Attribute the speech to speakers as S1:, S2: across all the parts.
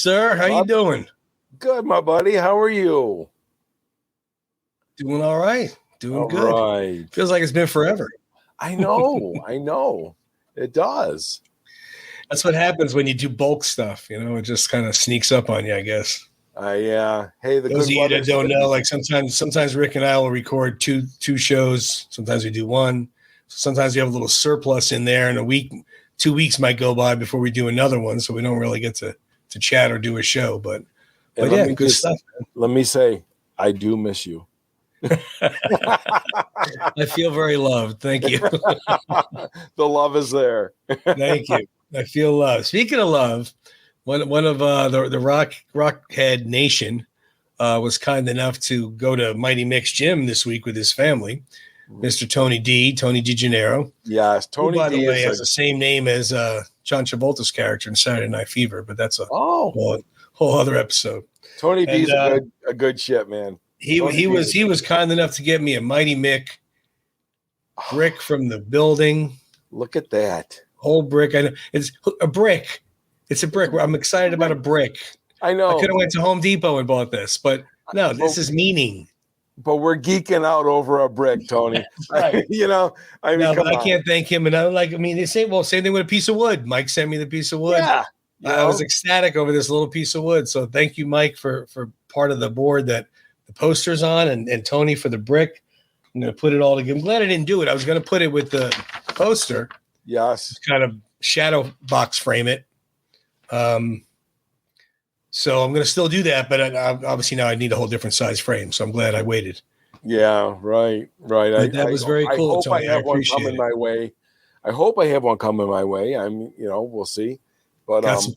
S1: sir. How you doing?
S2: Good, my buddy. How are you?
S1: Doing all right. Doing
S2: All
S1: good.
S2: right.
S1: Feels like it's been forever.
S2: I know. It does.
S1: That's what happens when you do bulk stuff. It just kind of sneaks up on you, I guess.
S2: Hey, the
S1: Those
S2: good
S1: of you
S2: weather.
S1: that don't know, like sometimes Rick and I will record two shows. Sometimes we do one. Sometimes we have a little surplus in there, and 2 weeks might go by before we do another one, so we don't really get to chat or do a show. But yeah, good stuff.
S2: Let me say, I do miss you.
S1: I feel very loved. Thank you.
S2: The love is there.
S1: Thank you. I feel love. Speaking of love, one of the Rockhead Nation was kind enough to go to Mighty Mick's gym this week with his family, Mr. Tony DeGennaro.
S2: Yes, Tony.
S1: Who, by the way, has the same name as John Travolta's character in Saturday Night Fever, but that's a whole other episode.
S2: Tony D's a good shit, man.
S1: He was kind enough to get me a Mighty Mick brick from the building.
S2: Look at that
S1: whole brick. I know it's a brick. It's a brick. I'm excited about a brick.
S2: I know.
S1: I could have went to Home Depot and bought this, but no, this is meaning.
S2: But we're geeking out over a brick, Tony.
S1: Right.
S2: I
S1: can't thank him. And same thing with a piece of wood. Mike sent me the piece of wood.
S2: Yeah.
S1: I was ecstatic over this little piece of wood. So thank you, Mike, for part of the board that the poster's on, and Tony for the brick. I'm going to put it all together. I'm glad I didn't do it. I was going to put it with the poster.
S2: Yes.
S1: Kind of shadow box frame it. So I'm going to still do that, but obviously now I need a whole different size frame. So I'm glad I waited.
S2: Yeah, right.
S1: That was very cool.
S2: I hope
S1: Tony.
S2: I have one coming my way. I hope I have one coming my way. We'll see. But
S1: got some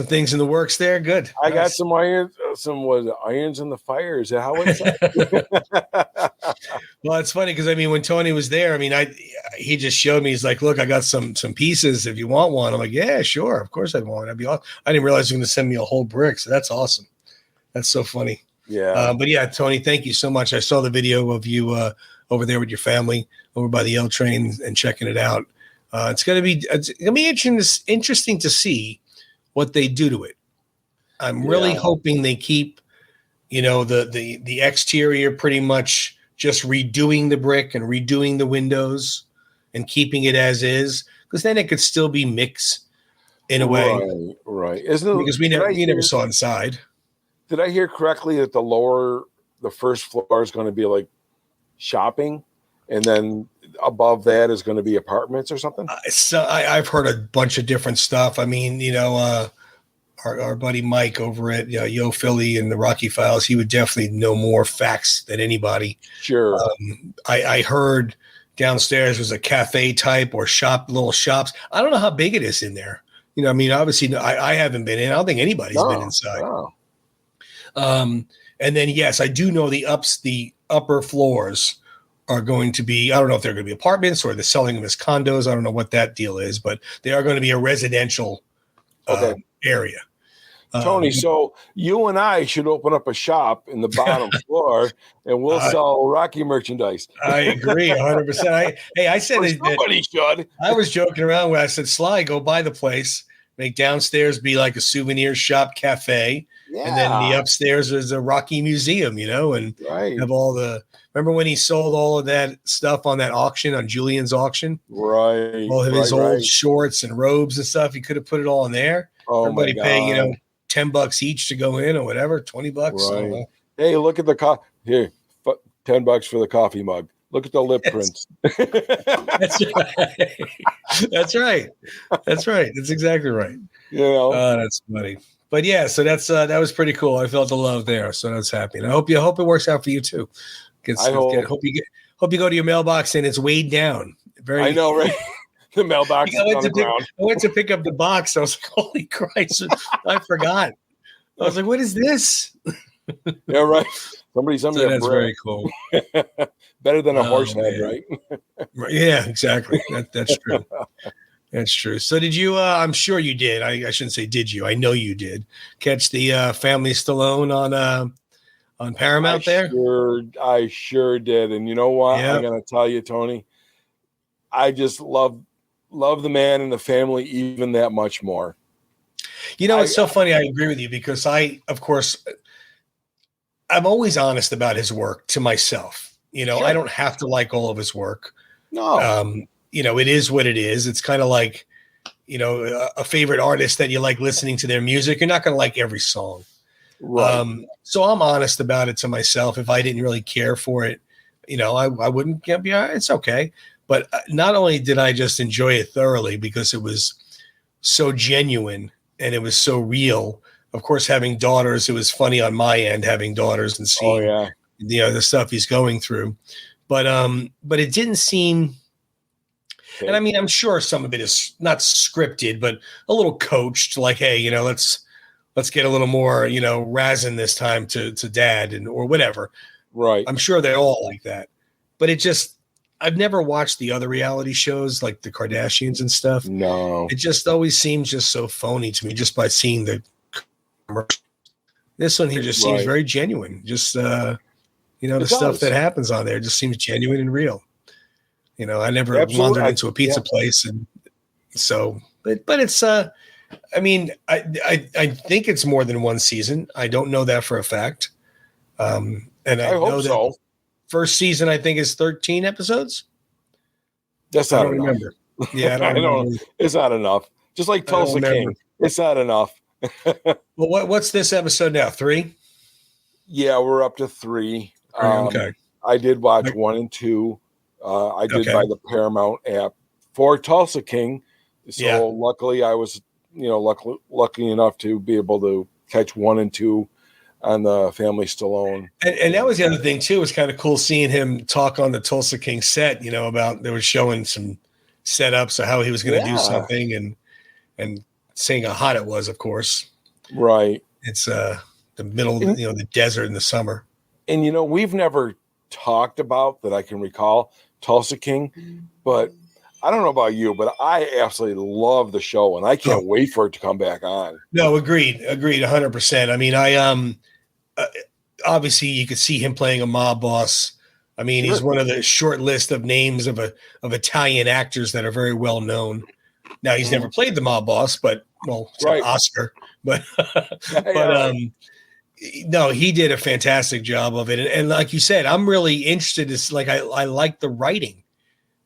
S1: things in the works there. Good.
S2: I got some irons, irons in the fire. Is that how it's?
S1: Well, it's funny because when Tony was there, he just showed me. He's like, "Look, I got some pieces. If you want one," I'm like, "Yeah, sure, of course I'd want one. That'd be awesome." I didn't realize he was going to send me a whole brick, so that's awesome. That's so funny.
S2: Yeah.
S1: But yeah, Tony, thank you so much. I saw the video of you over there with your family over by the L train and checking it out. It's gonna be interesting to see what they do to it. I'm really hoping they keep, the exterior pretty much just redoing the brick and redoing the windows and keeping it as is, because then it could still be mixed in a way.
S2: Right. Isn't it?
S1: Because we never saw inside.
S2: Did I hear correctly that the first floor is going to be like shopping, and then above that is going to be apartments or something?
S1: So I've heard a bunch of different stuff. Our buddy Mike over at Yo Philly and the Rocky Files, he would definitely know more facts than anybody.
S2: Sure.
S1: I heard downstairs was a cafe type or little shops. I don't know how big it is in there. Obviously I haven't been in. I don't think anybody's been inside.
S2: No.
S1: And then, yes, I do know the upper floors are going to be, I don't know if they're going to be apartments or they're selling them as condos. I don't know what that deal is, but they are going to be a residential area.
S2: Tony, so you and I should open up a shop in the bottom floor, and we'll sell Rocky merchandise.
S1: I agree 100%. I said
S2: somebody should.
S1: I was joking around when I said, Sly, go buy the place, make downstairs be like a souvenir shop cafe, and then the upstairs is a Rocky museum, and have all the. Remember when he sold all of that stuff on that auction, on Julian's auction?
S2: Right.
S1: All of his old shorts and robes and stuff. He could have put it all in there. Everybody pay, $10 each to go in or whatever, $20.
S2: Right. Hey, look at the here, $10 for the coffee mug. Look at the lip prints.
S1: That's right. That's right. That's exactly right. That's funny. But yeah, so that was pretty cool. I felt the love there, so that's happy. And I hope it works out for you too. Hope you go to your mailbox and it's weighed down.
S2: I know, right? The mailbox is on the ground.
S1: I went to pick up the box. I was like, holy Christ, I forgot. I was like, what is this?
S2: Yeah, right. Somebody
S1: that's very cool.
S2: Better than a horse head, right?
S1: Yeah, exactly. That's true. That's true. So did you, I'm sure you did. I shouldn't say did you. I know you did. Catch the Family Stallone on Paramount there?
S2: I sure did. And you know what? I'm going to tell you, Tony, I just love the man and the family even that much more.
S1: You know, it's so funny. I agree with you because of course, I'm always honest about his work to myself. You know,
S2: Sure.
S1: I don't have to like all of his work.
S2: No.
S1: You know, it is what it is. It's kind of like, you know, a favorite artist that you like listening to their music. You're not going to like every song.
S2: Right.
S1: So I'm honest about it to myself. If I didn't really care for it, you know, I wouldn't be, it's okay. But not only did I just enjoy it thoroughly because it was so genuine and it was so real. Of course, having daughters, it was funny on my end having daughters and
S2: Oh
S1: seeing,
S2: yeah.
S1: you know, the stuff he's going through. But it didn't seem.
S2: Okay.
S1: And I mean, I'm sure some of it is not scripted, but a little coached. Like, hey, you know, let's get a little more, you know, razzing this time to dad or whatever.
S2: Right.
S1: I'm sure they're all like that. But I've never watched the other reality shows like the Kardashians and stuff.
S2: No.
S1: It just always seems just so phony to me just by seeing the commercial. This one here just seems very genuine. Just you know, the stuff that happens on there just seems genuine and real. You know, I never wandered into a pizza place, and so, but it's I mean, I think it's more than one season. I don't know that for a fact, and I
S2: hope
S1: know
S2: so.
S1: that first season I think is 13 episodes.
S2: That's
S1: I
S2: not
S1: don't
S2: enough.
S1: remember. Yeah, I don't remember.
S2: It's not enough. Just like Tulsa King, it's not enough.
S1: Well, what's this episode now? 3?
S2: Yeah, we're up to 3.
S1: Okay.
S2: I did watch 1 and 2. I did by the Paramount app for Tulsa King. So luckily I was, you know, lucky enough to be able to catch 1 and 2 on the Family Stallone.
S1: And that was the other thing too. It was kind of cool seeing him talk on the Tulsa King set, you know, about they were showing some setups of how he was going to do something and saying how hot it was, of course.
S2: Right.
S1: It's the middle, you know, the desert in the summer.
S2: And, you know, we've never talked about that I can recall Tulsa King, but I don't know about you, but I absolutely love the show and I can't wait for it to come back on.
S1: No, agreed 100%. I mean, obviously you could see him playing a mob boss. I mean, he's one of the short list of names of Italian actors that are very well known. Now he's never played the mob boss, but Oscar, but no, he did a fantastic job of it. And like you said, I'm really interested. It's like, I like the writing.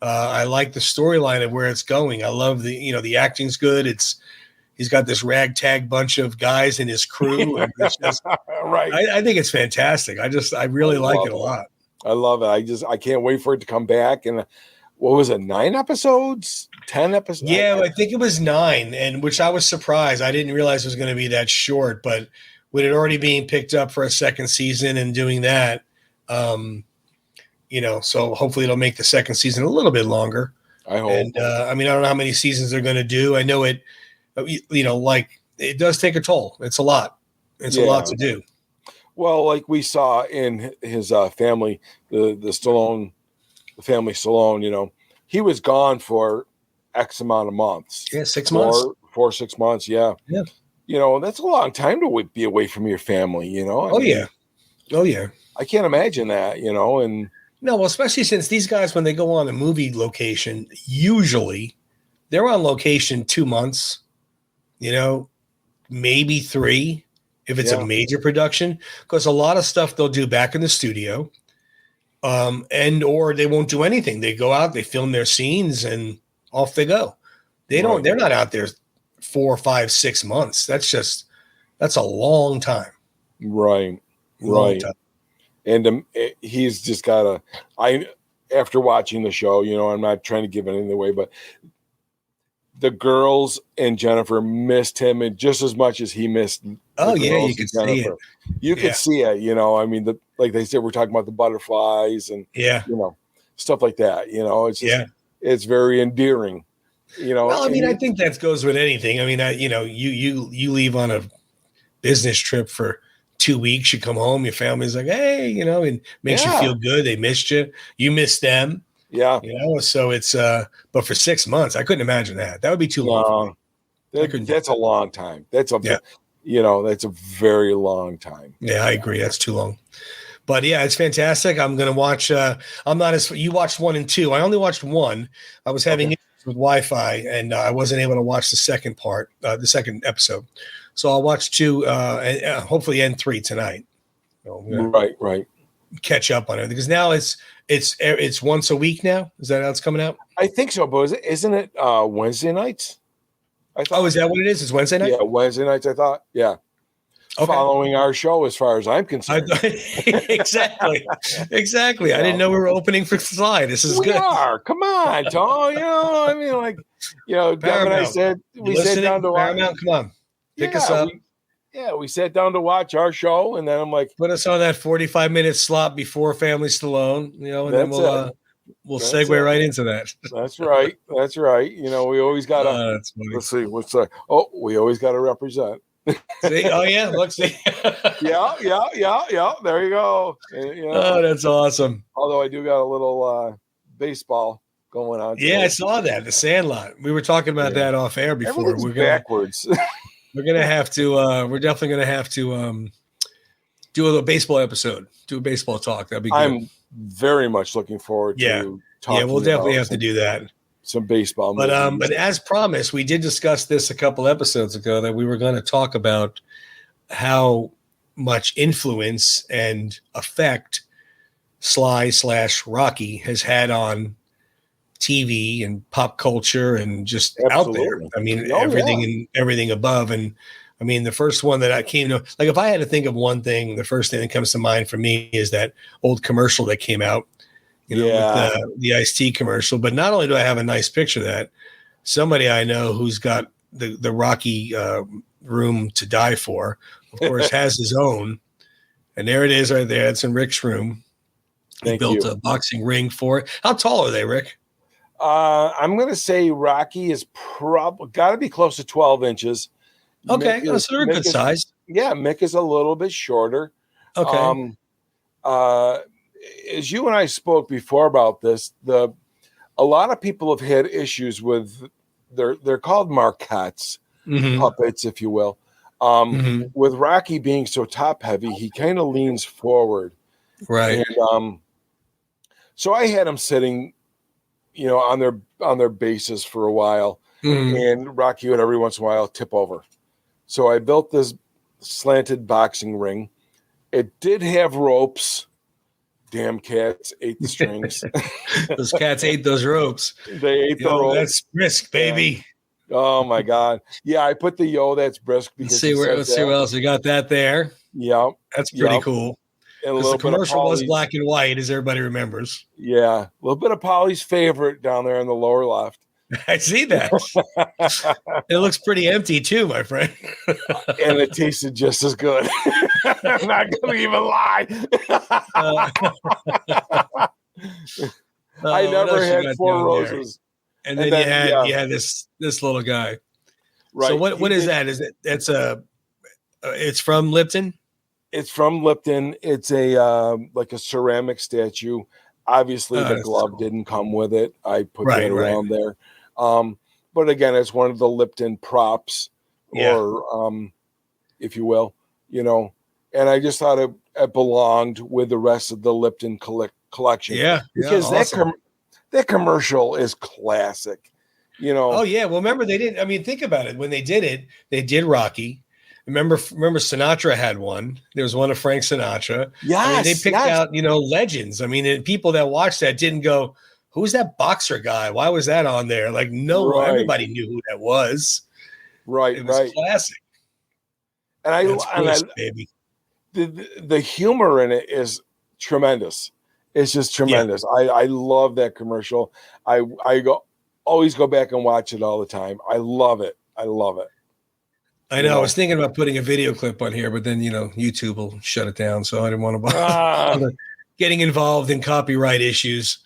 S1: I like the storyline of where it's going. I love the acting's good. He's got this ragtag bunch of guys in his crew. And it's just,
S2: right.
S1: I think it's fantastic. I really like it a lot.
S2: I love it. I can't wait for it to come back. And what was it? 9 episodes, 10 episodes?
S1: Yeah, I think it was 9, and which I was surprised. I didn't realize it was going to be that short, but with it already being picked up for a second season and doing that, you know, so hopefully it'll make the second season a little bit longer.
S2: I hope.
S1: And I mean, I don't know how many seasons they're going to do. I know it, you know, like it does take a toll. It's a lot. It's a lot to do.
S2: Well, like we saw in his family, the Stallone, the Family Stallone, you know, he was gone for X amount of months.
S1: Yeah, 6 months.
S2: 4 6 months. Yeah. Yeah. You know, that's a long time to be away from your family, you know?
S1: I mean, yeah.
S2: I can't imagine that, you know, and
S1: no, well, especially since these guys, when they go on a movie location, usually they're on location 2 months, you know, maybe 3 if it's a major production, because a lot of stuff they'll do back in the studio, or they won't do anything. They go out, they film their scenes, and off they go. They're not out there 4, 5, 6 months. That's a long time.
S2: Right. Time. And he's just got after watching the show, you know, I'm not trying to give anything away, but the girls and Jennifer missed him and just as much as he missed.
S1: You could see it.
S2: You could see it, you know, I mean, like they said, we're talking about the butterflies and, you know, stuff like that, you know, it's just, it's very endearing, you know.
S1: Well, I mean, I think that goes with anything. I mean, you know, you leave on a business trip for 2 weeks, you come home, your family's like, hey, you know, and makes you feel good. They missed you. You missed them.
S2: Yeah.
S1: You know, so it's, but for 6 months, I couldn't imagine that. That would be too long.
S2: That's a long time. You know, that's a very long time.
S1: Yeah, I agree. That's too long. But yeah, it's fantastic. I'm going to watch, you watched 1 and 2. I only watched 1. I was having issues with Wi-Fi, and I wasn't able to watch the second part, the second episode. So I'll watch 2, and hopefully end 3 tonight. So
S2: Right.
S1: Catch up on it because now it's once a week now. Is that how it's coming out?
S2: I think so, but isn't it Wednesday nights? I thought.
S1: Oh, is that what it is? It's Wednesday night?
S2: Yeah, Wednesday nights, I thought. Yeah. Okay. Following our show, as far as I'm concerned.
S1: Exactly. I didn't know we were opening for Sly. This is good.
S2: We are. Come on, Tom. I mean, like, Deb and I said we sat down to watch.
S1: Paramount, come on. Pick us up.
S2: We sat down to watch our show, and then I'm like,
S1: put us on that 45-minute slot before Family Stallone, and then we'll segue right into that.
S2: That's right. We always got to. Let's see. What's that? Oh, we always got to represent.
S1: See? Oh yeah, look, see.
S2: yeah. There you go.
S1: Oh, that's awesome.
S2: Although I do got a little baseball going on.
S1: Yeah, I saw that. The Sandlot. We were talking about that off air before.
S2: We're backwards.
S1: We're gonna have to. We're definitely gonna have to do a little baseball episode. Do a baseball talk. That'd be good.
S2: I'm very much looking forward to talking.
S1: Yeah, we'll definitely have to do that.
S2: Some baseball.
S1: But as promised, we did discuss this a couple episodes ago that we were going to talk about how much influence and effect Sly/Rocky has had on TV and pop culture and just out there. I mean, everything above. And I mean, the first one that I came to, like, if I had to think of one thing, the first thing that comes to mind for me is that old commercial that came out, with the Ice-T commercial. But not only do I have a nice picture of that, somebody I know who's got the Rocky room to die for, of course, has his own. And there it is right there. It's in Rick's room. He built a boxing ring for it. How tall are they, Rick?
S2: I'm going to say Rocky is probably got to be close to 12 inches.
S1: Okay, so they're a good size.
S2: Yeah, Mick is a little bit shorter.
S1: Okay.
S2: As you and I spoke before about this, a lot of people have had issues with they're called marquettes, puppets, if you will. With Rocky being so top heavy, he kind of leans forward.
S1: Right.
S2: And, so I had him sitting, on their bases for a while, and Rocky would every once in a while tip over. So I built this slanted boxing ring. It did have ropes. Damn cats ate the strings.
S1: Those cats ate those ropes.
S2: They ate the ropes.
S1: That's brisk, baby.
S2: Yeah. Oh my God. Yeah, I put the that's brisk because
S1: let's see what else you got that there.
S2: Yeah.
S1: That's pretty cool. And the commercial was black and white, as everybody remembers.
S2: Yeah. A little bit of Polly's favorite down there in the lower left.
S1: I see that. It looks pretty empty too, my friend.
S2: And it tasted just as good. I'm not going to even lie. I never had Four Roses.
S1: And then you had this little guy. Right. So what is that? Is it? It's from Lipton.
S2: It's from Lipton. It's a like a ceramic statue. Obviously, the glove didn't come with it. I put that around there. But again, it's one of the Lipton props, or if you will, And I just thought it belonged with the rest of the Lipton collection.
S1: Yeah,
S2: because that commercial is classic.
S1: Oh yeah. Well, remember they didn't. I mean, think about it. When they did it, they did Rocky. Remember Sinatra had one. There was one of Frank Sinatra.
S2: Yes,
S1: I mean, they picked out, legends. I mean, people that watched that didn't go, "Who's that boxer guy? Why was that on there?" Like, no, everybody knew who that was.
S2: Right,
S1: it was classic.
S2: And
S1: baby.
S2: The humor in it is tremendous. It's just tremendous. Yeah. I love that commercial. I always go back and watch it all the time. I love it. I know.
S1: I was thinking about putting a video clip on here, but then YouTube will shut it down. So I didn't want to bother getting involved in copyright issues.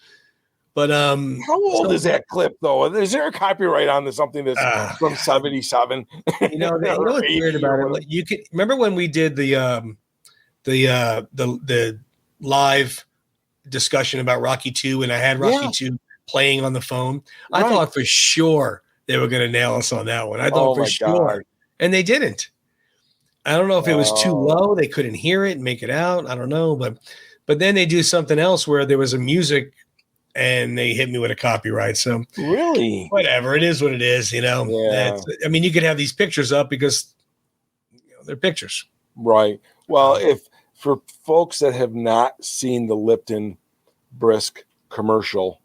S1: But
S2: how old is that clip though? Is there a copyright on something that's from 77?
S1: What's weird about it? You can remember when we did the live discussion about Rocky 2, and I had Rocky 2 playing on the phone. I thought for sure they were going to nail us on that one. I thought for sure. And they didn't. I don't know if it was too low. They couldn't hear it and make it out. I don't know. But then they do something else where there was a music and they hit me with a copyright. So
S2: really,
S1: whatever, it is what it is.
S2: Yeah.
S1: I mean, you could have these pictures up because they're pictures.
S2: Right. Well, if for folks that have not seen the Lipton Brisk commercial,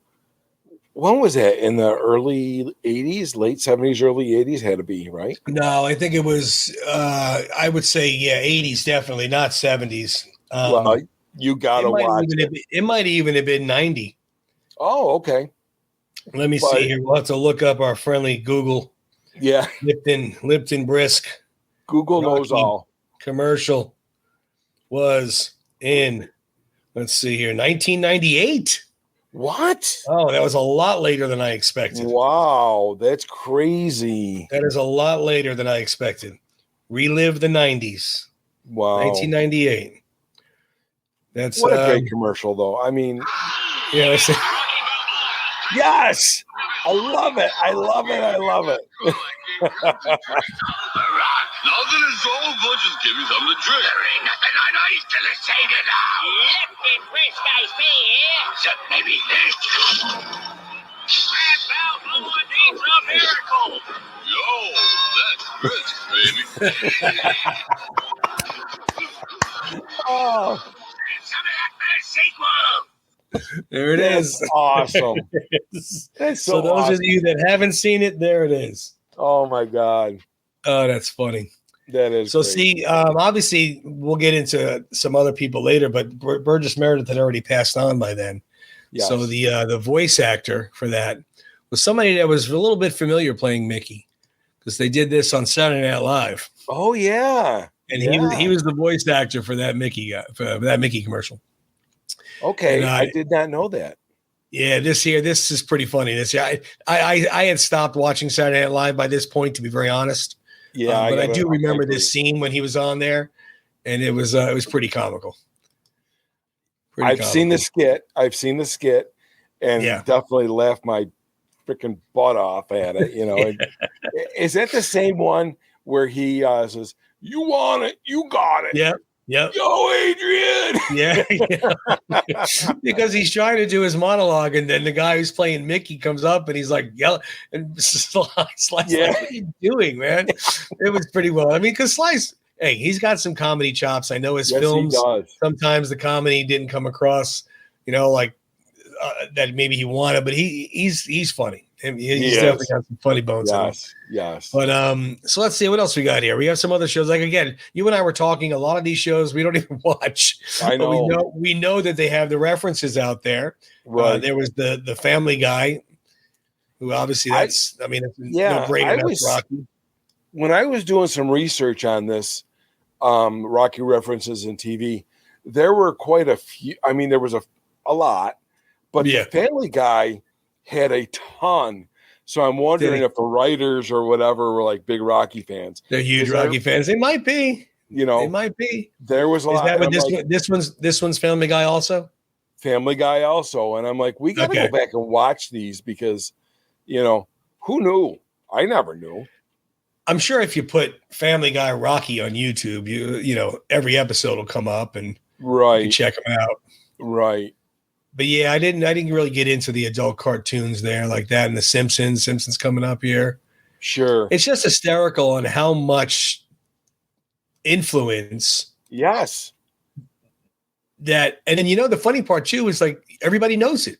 S2: when was that? In the early 80s, late 70s, early 80s had to be, right?
S1: No, I think it was, I would say, 80s, definitely, not 70s.
S2: Well, you got to watch it.
S1: It might even have been 90.
S2: Oh, okay.
S1: Let me see here. We'll have to look up our friendly Google.
S2: Yeah.
S1: Lipton Brisk.
S2: Google knows all.
S1: Commercial was in, let's see here, 1998.
S2: What?
S1: Oh, that was a lot later than I expected.
S2: Wow, that's crazy.
S1: That is a lot later than I expected. Relive the 90s.
S2: Wow.
S1: 1998. That's
S2: what a great commercial, though. I mean,
S1: yeah.
S2: Yes, I love it. I love it. I love it.
S3: Nothing is over. Just give me something to drink. There ain't nothing on ice till it's sated out.
S4: Lipton Brisk ice beer.
S3: So maybe this.
S4: That Balboa needs a miracle.
S3: Yo, that's brisk, baby.
S2: Oh,
S3: Some of that first sequel.
S1: There it is.
S2: Awesome. That's
S1: so those
S2: awesome.
S1: of you that haven't seen it, there it is.
S2: Oh my God.
S1: Oh, that's funny.
S2: That is
S1: so.
S2: Great.
S1: See, obviously, we'll get into some other people later, but Burgess Meredith had already passed on by then. Yes. So the voice actor for that was somebody that was a little bit familiar playing Mickey, because they did this on Saturday Night Live.
S2: Oh yeah,
S1: and he was the voice actor for that Mickey commercial.
S2: Okay, and I did not know that.
S1: Yeah, this is pretty funny. This year, I had stopped watching Saturday Night Live by this point, to be very honest.
S2: Yeah,
S1: but I do remember this scene when he was on there, and it was pretty comical.
S2: I've seen the skit, and definitely laughed my freaking butt off at it. Is that the same one where he says, "You want it, you got it"?
S1: Yeah. Yep.
S2: Yo, Adrian.
S1: Yeah. Because he's trying to do his monologue, and then the guy who's playing Mickey comes up and he's like yelling, and Slice, what are you doing, man? It was pretty well. I mean, because Slice, hey, he's got some comedy chops. I know his films. Sometimes the comedy didn't come across, like that maybe he wanted, but he's funny. He's definitely got some funny bones.
S2: Yes.
S1: But so let's see what else we got here. We have some other shows. Like, again, you and I were talking. A lot of these shows we don't even watch.
S2: I know.
S1: We know that they have the references out there.
S2: Right.
S1: There was the Family Guy, who obviously it's no brainer. That's Rocky.
S2: When I was doing some research on this, Rocky references in TV, there were quite a few. I mean, there was a lot, but the Family Guy had a ton. So I'm wondering if the writers or whatever were like big Rocky fans.
S1: They're huge Rocky fans. They might be.
S2: They
S1: might be.
S2: There was a lot.
S1: Is that what this one's Family Guy also?
S2: Family Guy also. And I'm like, we got to go back and watch these because, who knew? I never knew.
S1: I'm sure if you put Family Guy Rocky on YouTube, every episode will come up and you can check them out.
S2: Right.
S1: But yeah, I didn't really get into the adult cartoons there like that, and the Simpsons coming up here.
S2: Sure.
S1: It's just hysterical on how much influence.
S2: Yes.
S1: That, and then the funny part too is like everybody knows it.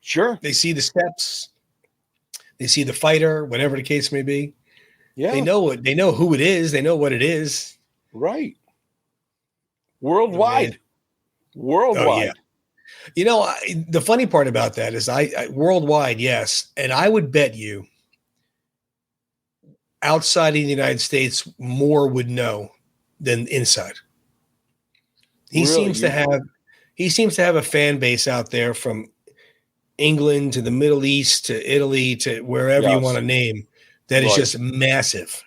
S2: Sure.
S1: They see the steps, they see the fighter, whatever the case may be.
S2: Yeah.
S1: They know it. They know who it is. They know what it is.
S2: Right. Worldwide. Worldwide.
S1: Oh, yeah. The funny part about that is I worldwide, yes. And I would bet you outside of the United States, more would know than inside. He seems to have a fan base out there from England to the Middle East to Italy to wherever you want to name that is just massive.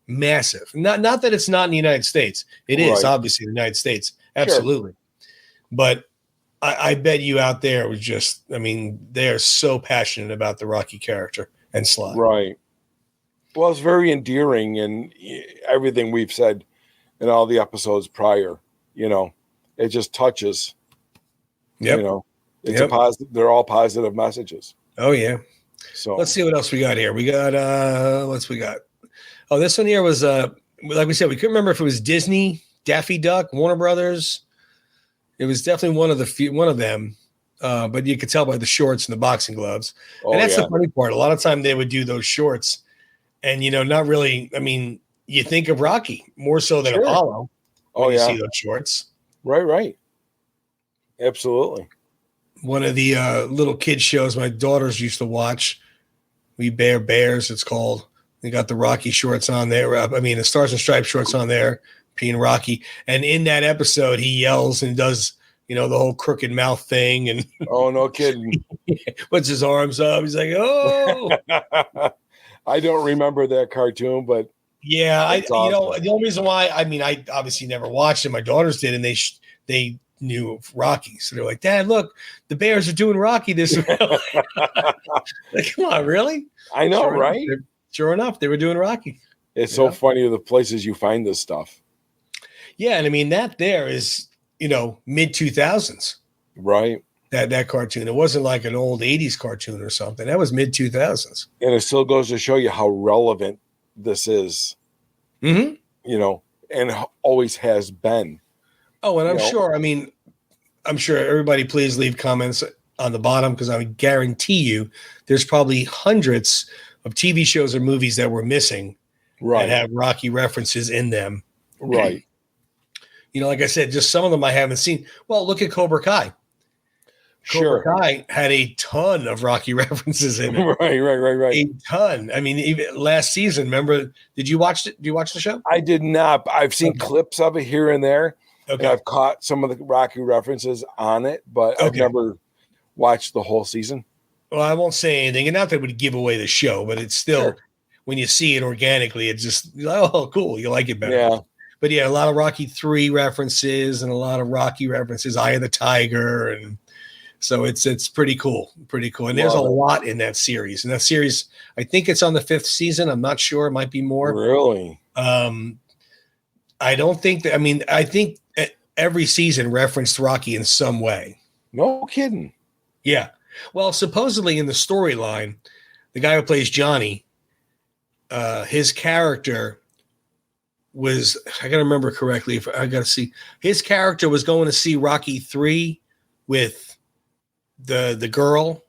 S1: Massive. Not that it's not in the United States. It is obviously the United States. Absolutely. Sure. But I bet you out there was just, they're so passionate about the Rocky character and Sly.
S2: Right. Well, it's very endearing, and everything we've said in all the episodes prior, it just touches, It's a positive. They're all positive messages.
S1: Oh yeah.
S2: So
S1: let's see what else we got here. We got what's we got? Oh, this one here was like we said, we couldn't remember if it was Disney, Daffy Duck, Warner Brothers. It was definitely one of them. But you could tell by the shorts and the boxing gloves. And that's the funny part. A lot of time they would do those shorts and not really, I mean, you think of Rocky more so than Apollo.
S2: Oh
S1: you
S2: yeah.
S1: see those shorts.
S2: Right. Absolutely.
S1: One of the little kid shows my daughters used to watch, We Bear Bears, it's called. They got the Rocky shorts on there. I mean, the Stars and Stripes shorts on there, being Rocky. And in that episode, he yells and does, the whole crooked mouth thing. And
S2: oh, no kidding.
S1: puts his arms up. He's like, oh.
S2: I don't remember that cartoon, but
S1: yeah,
S2: awesome.
S1: The only reason why, I mean, I obviously never watched it. My daughters did, and they knew of Rocky. So they're like, Dad, look, the Bears are doing Rocky this week. Like, come on, really?
S2: I know, right?
S1: Sure enough, they were doing Rocky.
S2: It's so funny the places you find this stuff.
S1: Yeah, and I mean, that there is, mid-2000s.
S2: Right.
S1: That cartoon. It wasn't like an old 80s cartoon or something. That was mid-2000s.
S2: And it still goes to show you how relevant this is.
S1: Mm-hmm.
S2: And always has been.
S1: Oh, and I'm sure everybody please leave comments on the bottom because I would guarantee you there's probably hundreds of TV shows or movies that we're missing that have Rocky references in them.
S2: Right.
S1: Like I said, just some of them I haven't seen. Well, look at Cobra Kai.
S2: Sure.
S1: Cobra Kai had a ton of Rocky references in it.
S2: Right.
S1: A ton. I mean, even last season, remember, did you watch it? Did you watch the show?
S2: I did not. I've seen clips of it here and there.
S1: Okay.
S2: And I've caught some of the Rocky references on it, but I've never watched the whole season.
S1: Well, I won't say anything. And not that it would give away the show, but it's still, when you see it organically, it's just, oh, cool. You like it better.
S2: Yeah.
S1: But yeah, a lot of Rocky 3 references and a lot of Rocky references, Eye of the Tiger. And so it's pretty cool. Pretty cool. And there's a lot in that series. And that series, I think it's on the 5th season. I'm not sure. It might be more.
S2: Really?
S1: I don't think that, I think every season referenced Rocky in some way.
S2: No kidding.
S1: Yeah. Well, supposedly in the storyline, the guy who plays Johnny, his character was, I got to remember correctly. If I got to see, his character was going to see Rocky 3 with the girl.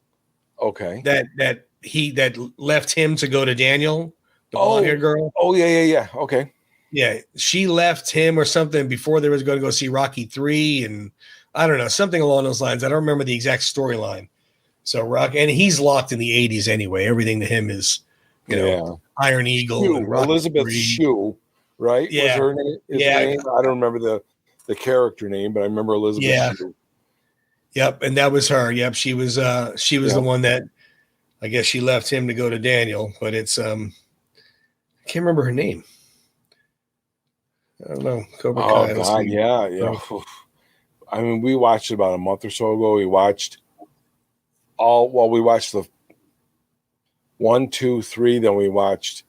S2: Okay.
S1: That left him to go to Daniel, the blonde-haired girl.
S2: Oh, yeah. Okay.
S1: Yeah, she left him or something before they was going to go see Rocky 3, and I don't know, something along those lines. I don't remember the exact storyline. So Rocky, and he's locked in the 80s anyway. Everything to him is, Iron Eagle. And
S2: Elizabeth Shue, right?
S1: Yeah.
S2: Was her name? I don't remember the character name, but I remember Elizabeth Shue.
S1: Yep, and that was her. Yep, she was the one that I guess she left him to go to Daniel, but it's I can't remember her name. I don't know. Cobra Kai.
S2: Oh, God, yeah. I mean, we watched it about a month or so ago. We watched we watched the 1, 2, 3. Then we watched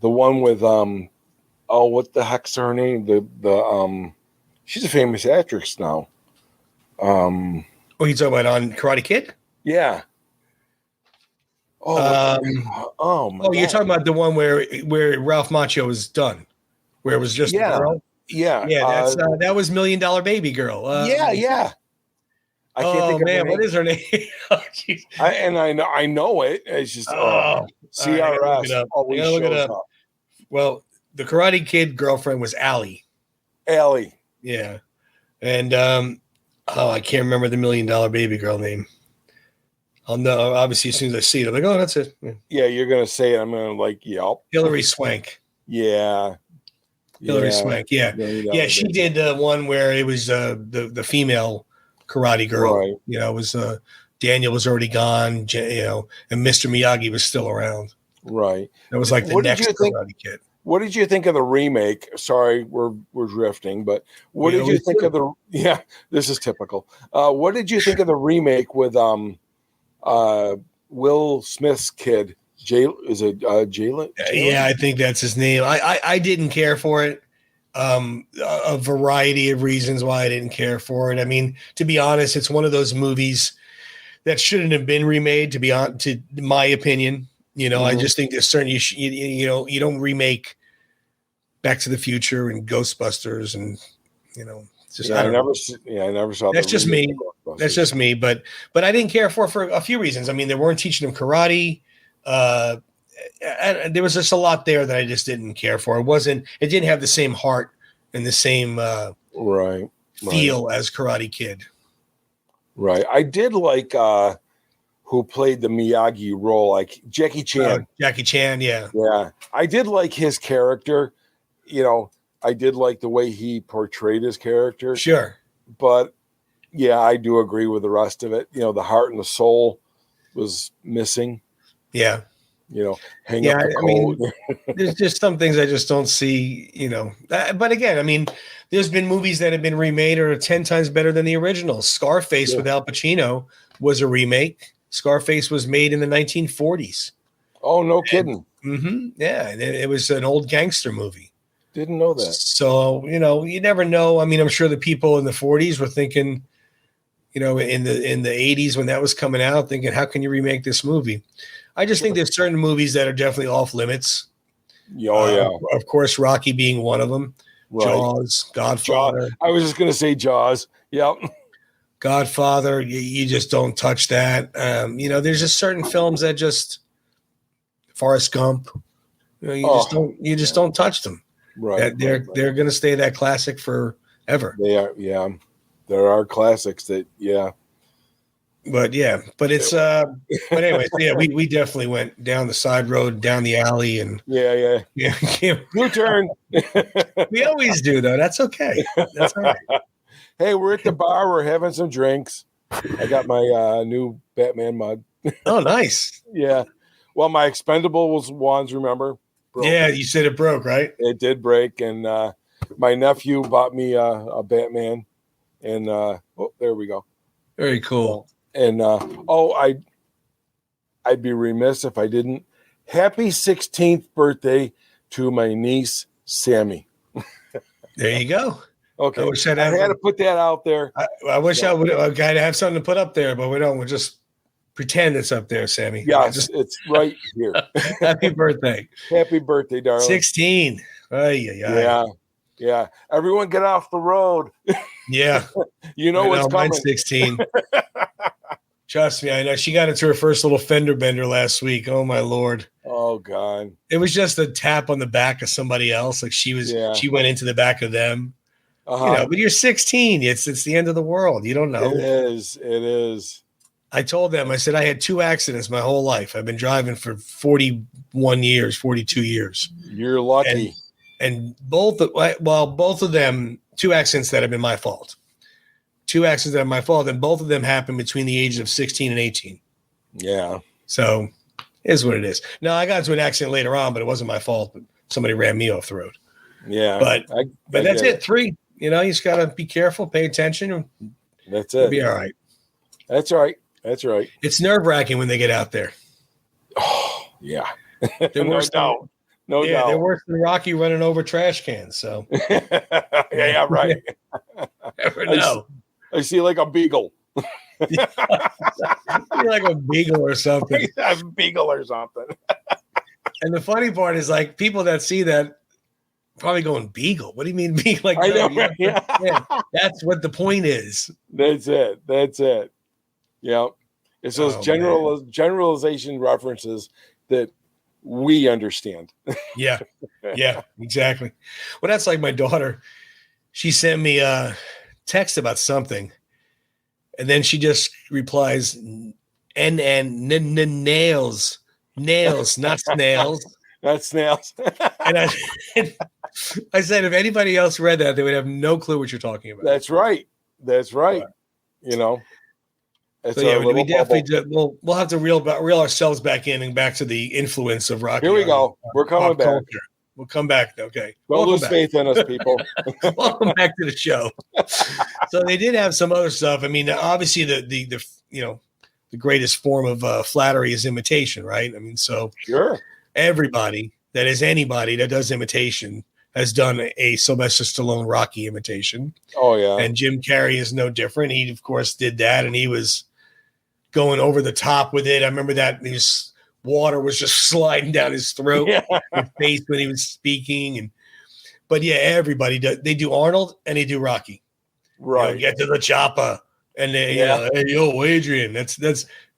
S2: the one with what the heck's her name? The she's a famous actress now.
S1: You talking about on Karate Kid?
S2: Yeah.
S1: You're talking about the one where Ralph Macchio was done. Where it was just a girl?
S2: Yeah.
S1: That's that was $1 Million Baby Girl.
S2: Yeah. I can't think of her name.
S1: What is her name?
S2: I know it. It's just CRS.
S1: Always look it up. Well, the Karate Kid girlfriend was Allie.
S2: Allie.
S1: Yeah. And I can't remember the $1 Million Baby Girl name. I'll know obviously as soon as I see it. I'm like, oh, that's it.
S2: Yeah, you're gonna say it. I'm gonna yelp.
S1: Hilary Swank.
S2: Yeah.
S1: Hilary Swank, yeah, she did the one where it was the female karate girl.
S2: Right.
S1: It was Daniel was already gone, and Mr. Miyagi was still around.
S2: Right.
S1: It was like the next Karate Kid.
S2: What did you think of the remake? Sorry, we're drifting, but what did you think of the? Yeah, this is typical. What did you think of the remake with Will Smith's kid? Jalen?
S1: Yeah, I think that's his name. I didn't care for it. A variety of reasons why I didn't care for it. I mean, to be honest, it's one of those movies that shouldn't have been remade. To my opinion, I just think there's certain you don't remake Back to the Future and Ghostbusters, and just
S2: I never saw.
S1: That's just me. That's just me. But I didn't care for it for a few reasons. I mean, they weren't teaching them karate. And there was just a lot there that I just didn't care for. It didn't have the same heart and the same feel as Karate Kid.
S2: Right. I did like who played the Miyagi role, like Jackie Chan.
S1: Jackie Chan, yeah.
S2: Yeah. I did like his character. I did like the way he portrayed his character.
S1: Sure.
S2: But yeah, I do agree with the rest of it. The heart and the soul was missing.
S1: Yeah.
S2: Hang up the coat.
S1: There's just some things I just don't see, but again, I mean, there's been movies that have been remade or 10 times better than the original. Scarface with Al Pacino was a remake. Scarface was made in the 1940s.
S2: Oh, no kidding.
S1: Yeah. And it was an old gangster movie.
S2: Didn't know that.
S1: So, you never know. I mean, I'm sure the people in the 40s were thinking, in the 80s when that was coming out, thinking, how can you remake this movie? I just think there's certain movies that are definitely off limits. Of course, Rocky being one of them. Right. Jaws, Godfather.
S2: I was just going to say Jaws. Yep.
S1: Godfather, you just don't touch that. There's just certain films that just Forrest Gump. You just don't touch them.
S2: Right.
S1: They're going to stay that classic forever.
S2: They are. Yeah. There are classics that. Yeah.
S1: But it's but anyways, we definitely went down the side road, down the alley, and
S2: yeah. New turn.
S1: We always do, though. That's okay. That's all right.
S2: Hey, we're at the bar. We're having some drinks. I got my new Batman mug.
S1: Oh, nice.
S2: Yeah. Well, my Expendables ones, remember?
S1: Broke. Yeah, you said it broke, right?
S2: It did break, and my nephew bought me a Batman, and there we go.
S1: Very cool.
S2: And I'd be remiss if I didn't. Happy 16th birthday to my niece, Sammy.
S1: There you go.
S2: Okay. I had to put that out there.
S1: I wish I would have something to put up there, but we don't. We'll just pretend it's up there, Sammy.
S2: Yes, it's right here.
S1: Happy birthday.
S2: Happy birthday, darling.
S1: 16.
S2: Yeah. Everyone get off the road.
S1: Yeah.
S2: What's coming.
S1: Mine's 16. Trust me, I know. She got into her first little fender bender last week. Oh my Lord.
S2: Oh God.
S1: It was just a tap on the back of somebody else. Like she went into the back of them. But you're 16. It's the end of the world. You don't know.
S2: It is.
S1: I told them, I said, I had 2 accidents my whole life. I've been driving for 41 years, 42 years.
S2: You're lucky.
S1: And both of them, 2 accidents that have been my fault. 2 accidents that are my fault, and both of them happened between the ages of 16 and 18.
S2: Yeah.
S1: So it is what it is. Now, I got into an accident later on, but it wasn't my fault. But somebody ran me off the road.
S2: Yeah.
S1: But that's it. 3. You just got to be careful, pay attention.
S2: That's it.
S1: It'll be all right.
S2: That's right.
S1: It's nerve-wracking when they get out there.
S2: Oh, yeah.
S1: No doubt.
S2: No doubt.
S1: They're worse than Rocky running over trash cans. So
S2: yeah, right.
S1: Never know.
S2: I see like a beagle.
S1: You're like a beagle or something.
S2: A beagle or something.
S1: And the funny part is, like, people that see that probably going, beagle? What do you mean beagle? Like,
S2: I know, right?
S1: That's what the point is.
S2: That's it. Yeah. It's those generalization references that we understand.
S1: Yeah, exactly. Well, that's like my daughter. She sent me a text about something, and then she just replies, nails, not snails.
S2: Not snails.
S1: And I said, if anybody else read that, they would have no clue what you're talking about.
S2: That's right.
S1: So yeah, we definitely we'll have to reel ourselves back in and back to the influence of Rocky.
S2: Here we go. We're coming back.
S1: Culture. We'll come back. Okay.
S2: Don't lose faith in us, people.
S1: Welcome back to the show. So they did have some other stuff. I mean, obviously the greatest form of flattery is imitation, right? I mean, so
S2: sure.
S1: Everybody that is anybody that does imitation has done a Sylvester Stallone Rocky imitation.
S2: Oh yeah.
S1: And Jim Carrey is no different. He, of course, did that, and he was going over the top with it. I remember that his water was just sliding down his throat, his face when he was speaking. But yeah, everybody does. They do Arnold and they do Rocky.
S2: Right.
S1: Get to the chopper, and they, hey, yo, Adrian. That's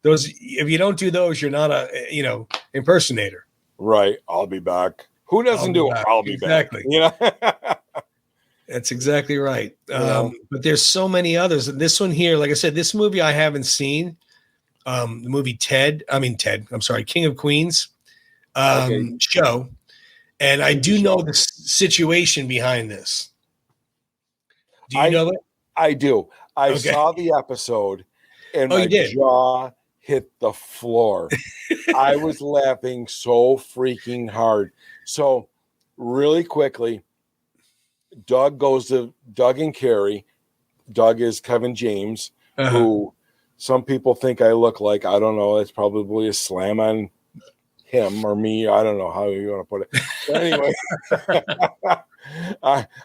S1: those. If you don't do those, you're not a impersonator.
S2: Right. I'll be back. Who doesn't do it? I'll be back.
S1: That's exactly right. But there's so many others. And this one here, like I said, this movie I haven't seen. The movie King of Queens show. And I do know the situation behind this. Do you know it?
S2: I do. I saw the episode and my jaw hit the floor. I was laughing so freaking hard. So really quickly, Doug and Carrie. Doug is Kevin James, who some people think I look like. I don't know. It's probably a slam on him or me. I don't know how you want to put it. But anyway,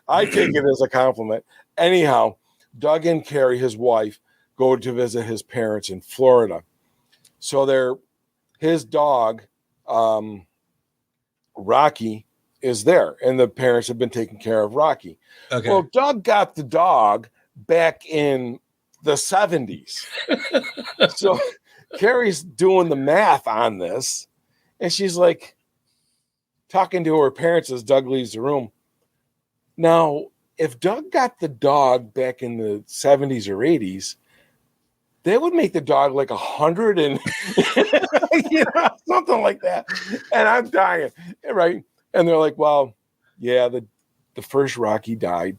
S2: I take it as a compliment. Anyhow, Doug and Carrie, his wife, go to visit his parents in Florida. So his dog, Rocky, is there, and the parents have been taking care of Rocky. Okay. Well, Doug got the dog back in the 70s. So Carrie's doing the math on this, and she's like talking to her parents as Doug leaves the room. Now, if Doug got the dog back in the 70s or 80s, they would make the dog like 100 and something like that. And I'm dying, right? And they're like, well, yeah, the first Rocky died.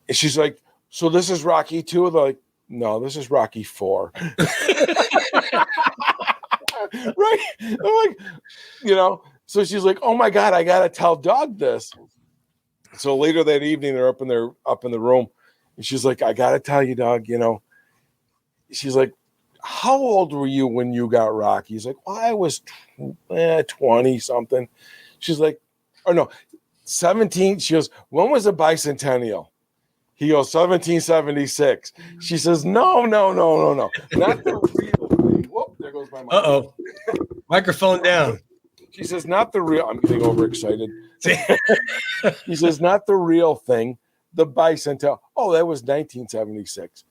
S2: And she's like, so this is Rocky 2? They're like, no, this is Rocky 4. Right? I'm like, so she's like, oh my God, I got to tell Doug this. So later that evening, they're up in the room. And she's like, I got to tell you, Doug, she's like, how old were you when you got Rocky? He's like, well, I was 20 something. She's like, oh no, 17. She goes, when was the bicentennial? He goes, 1776. She says, no. Not the real thing. Whoop, there goes my mic.
S1: Uh-oh. Microphone down.
S2: She says, not the real. I'm getting overexcited. He says, not the real thing. The bicentennial. Oh, that was 1976.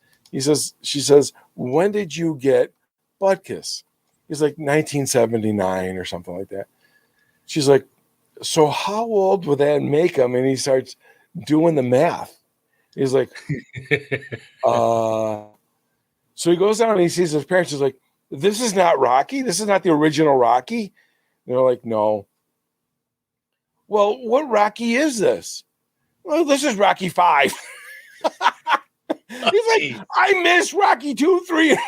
S2: She says, when did you get Butkus? He's like 1979 or something like that. She's like, so how old would that make him? And he starts doing the math. He's like, so he goes down and he sees his parents. He's like, this is not Rocky. This is not the original Rocky. And they're like, no. Well, what Rocky is this? Well, this is Rocky 5. He's like, I miss Rocky 2, 3.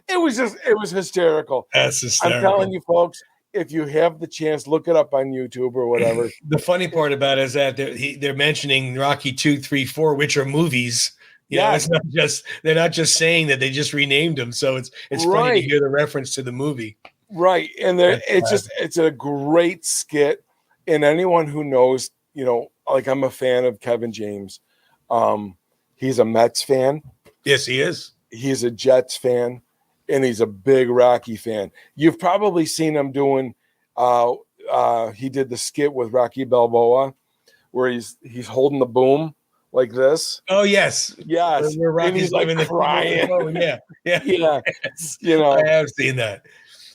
S2: It was hysterical.
S1: That's hysterical.
S2: I'm telling you, folks, if you have the chance, look it up on YouTube or whatever.
S1: The funny part about it is that they're mentioning Rocky 2, 3, 4, which are movies. It's not just they're not just saying that, they just renamed them. So it's funny to hear the reference to the movie. Right. And it's a great skit. And anyone who knows, like I'm a fan of Kevin James. He's a Mets fan. Yes, he is. He's a Jets fan, and he's a big Rocky fan. You've probably seen him doing. He did the skit with Rocky Balboa, where he's holding the boom like this. Oh yes. Where Rocky's, and he's like crying. Oh yeah. I have seen that.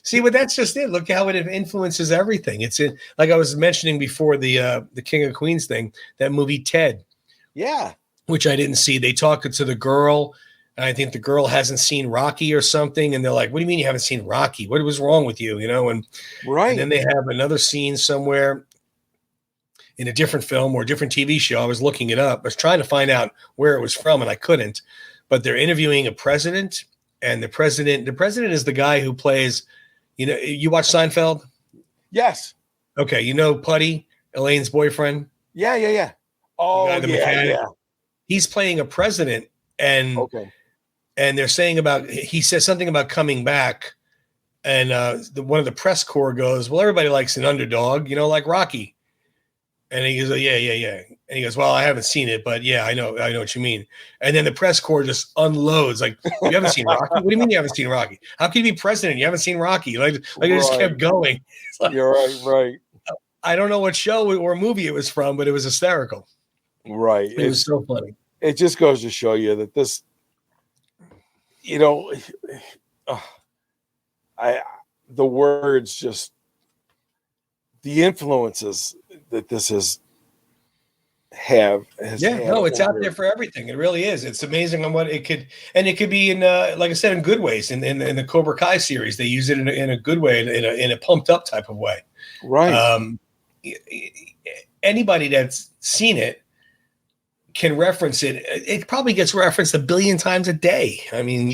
S1: See, but that's just it. Look how it influences everything. It's like I was mentioning before the King of Queens thing. That movie Ted. Yeah. Which I didn't see. They talk to the girl, and I think the girl hasn't seen Rocky or something. And they're like, what do you mean you haven't seen Rocky? What was wrong with you? And then they have another scene somewhere in a different film or a different TV show. I was looking it up. I was trying to find out where it was from, and I couldn't. But they're interviewing a president, and the president is the guy who plays, you watch Seinfeld? Yes. Okay. Putty, Elaine's boyfriend? Yeah. Oh, yeah. He's playing a president, and they're saying he says something about coming back, and one of the press corps goes, well, everybody likes an underdog, like Rocky. And he goes, oh, yeah. And he goes, well, I haven't seen it, but yeah, I know what you mean. And then the press corps just unloads like, you haven't seen Rocky? What do you mean you haven't seen Rocky? How can you be president? You haven't seen Rocky? Like it just kept going. Like,
S2: you're right.
S1: I don't know what show or movie it was from, but it was hysterical.
S2: Right.
S1: It was so funny.
S2: It just goes to show you that this, the words just, the influences that this has
S1: it's out there for everything. It really is. It's amazing on what it could, and it could be in, like I said, in good ways. In the Cobra Kai series, they use it in a good way, in a pumped up type of way.
S2: Right.
S1: Anybody that's seen it can reference it. It probably gets referenced 1 billion times a day. I mean,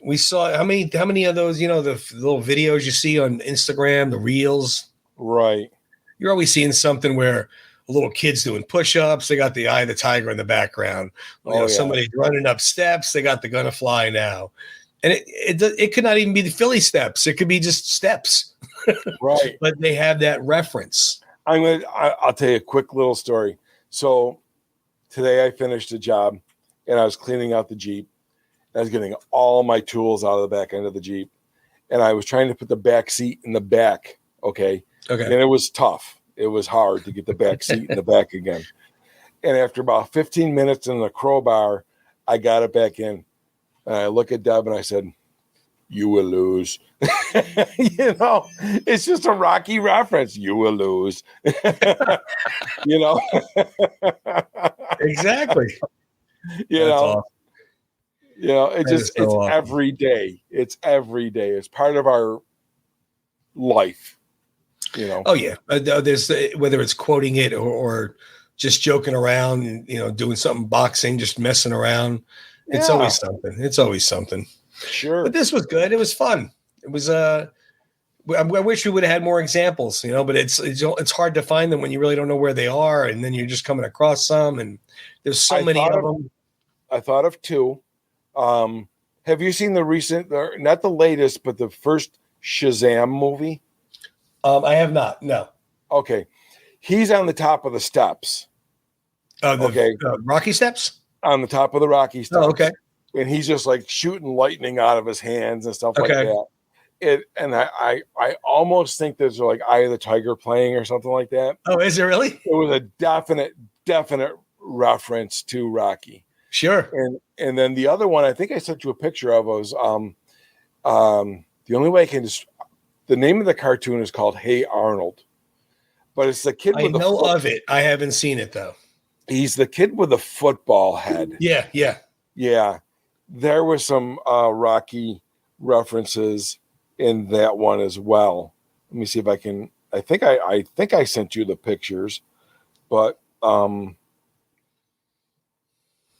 S1: we saw how many of those, the little videos you see on Instagram, the reels.
S2: Right.
S1: You're always seeing something where a little kid's doing push-ups. They got the Eye of the Tiger in the background. Somebody's running up steps. They got the Gonna Fly now. And it could not even be the Philly steps. It could be just steps.
S2: Right.
S1: But they have that reference.
S2: I'll tell you a quick little story. So today I finished a job and I was cleaning out the Jeep. I was getting all my tools out of the back end of the Jeep. And I was trying to put the back seat in the back. Okay. And it was tough. It was hard to get the back seat in the back again. And after about 15 minutes in the crowbar, I got it back in. And I look at Deb and I said, you will lose. It's just a Rocky reference. You will lose.
S1: Exactly.
S2: Awesome. It's awesome. Every day. It's every day. It's part of our life.
S1: Oh yeah. There's whether it's quoting it or just joking around, doing something, boxing, just messing around. It's always something.
S2: Sure.
S1: But this was good. It was fun. It was I wish we would have had more examples, but it's hard to find them when you really don't know where they are, and then you're just coming across some, and there's so many of them.
S2: I thought of two. Have you seen the recent, not the latest, but the first Shazam movie?
S1: I have not. No.
S2: Okay. He's on the top of the steps.
S1: Rocky steps?
S2: On the top of the Rocky steps.
S1: Oh, okay.
S2: And he's just like shooting lightning out of his hands and stuff like that. I almost think there's like Eye of the Tiger playing or something like that.
S1: Oh, is it really?
S2: It was a definite reference to Rocky.
S1: Sure.
S2: And then the other one, I think I sent you a picture of, was the only way I can just, the name of the cartoon is called Hey Arnold, but it's the kid with
S1: of it. I haven't seen it though.
S2: He's the kid with the football head.
S1: Yeah.
S2: There were some Rocky references in that one as well. Let me see if I can. I think I sent you the pictures, but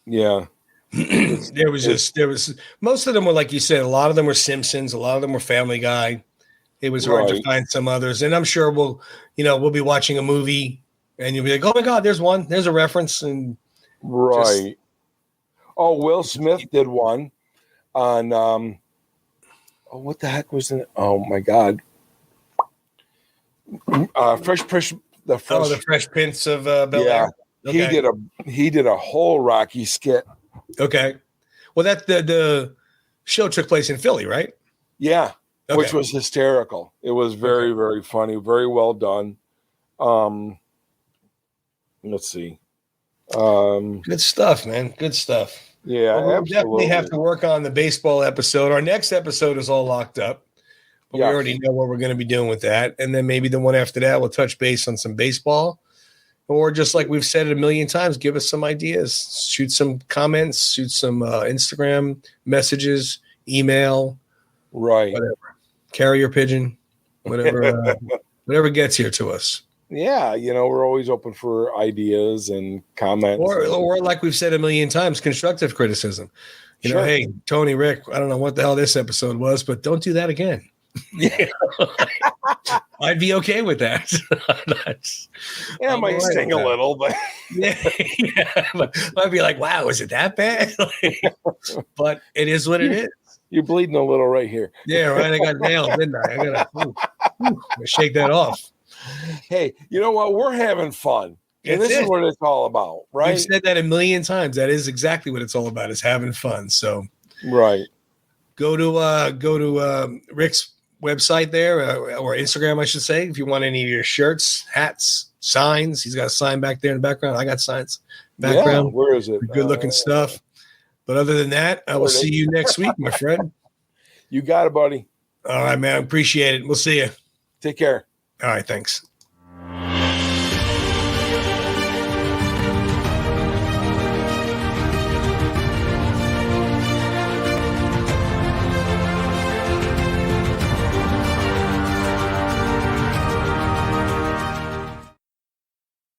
S2: yeah.
S1: there was most of them were, like you said, a lot of them were Simpsons, a lot of them were Family Guy. It was hard to find some others, and I'm sure we'll be watching a movie and you'll be like, oh my God, there's a reference. And
S2: Will Smith did one on what the heck was it? Oh my God. Fresh Prince
S1: of Bel-Air.
S2: Okay. He did a whole Rocky skit.
S1: Okay. Well, that the show took place in Philly, right?
S2: Yeah. Okay. Which was hysterical. It was very, very funny, very well done. Let's see.
S1: Good stuff, man. Good stuff.
S2: Yeah,
S1: we'll definitely have to work on the baseball episode. Our next episode is all locked up, but we already know what we're going to be doing with that. And then maybe the one after that, we'll touch base on some baseball. Or just like we've said it a million times, give us some ideas, shoot some comments, shoot some Instagram messages, email, whatever, carrier pigeon, whatever, whatever gets here to us.
S2: Yeah, we're always open for ideas and comments.
S1: Or like we've said a million times, constructive criticism.
S2: Sure.
S1: Hey, Tony, Rick, I don't know what the hell this episode was, but don't do that again. Yeah. I'd be okay with that.
S2: It might sting a little, but
S1: I'd be like, wow, is it that bad? But it is what it is.
S2: You're bleeding a little right here.
S1: Yeah, right. I got nailed, didn't I? I gotta shake that off.
S2: Hey, you know what? We're having fun. And
S1: That's
S2: this
S1: it.
S2: is what it's all about, right?
S1: You've said that a million times. That is exactly what it's all about, is having fun. So
S2: Right.
S1: go to Rick's website there, or Instagram, I should say, if you want any of your shirts, hats, signs. He's got a sign back there in the background. I got signs background.
S2: Yeah, where is it?
S1: Good looking stuff. But other than that, I will
S2: There it
S1: see
S2: is.
S1: you next week, my friend.
S2: You got it, buddy.
S1: All right, man. Appreciate it. We'll see you.
S2: Take care.
S1: All right. Thanks.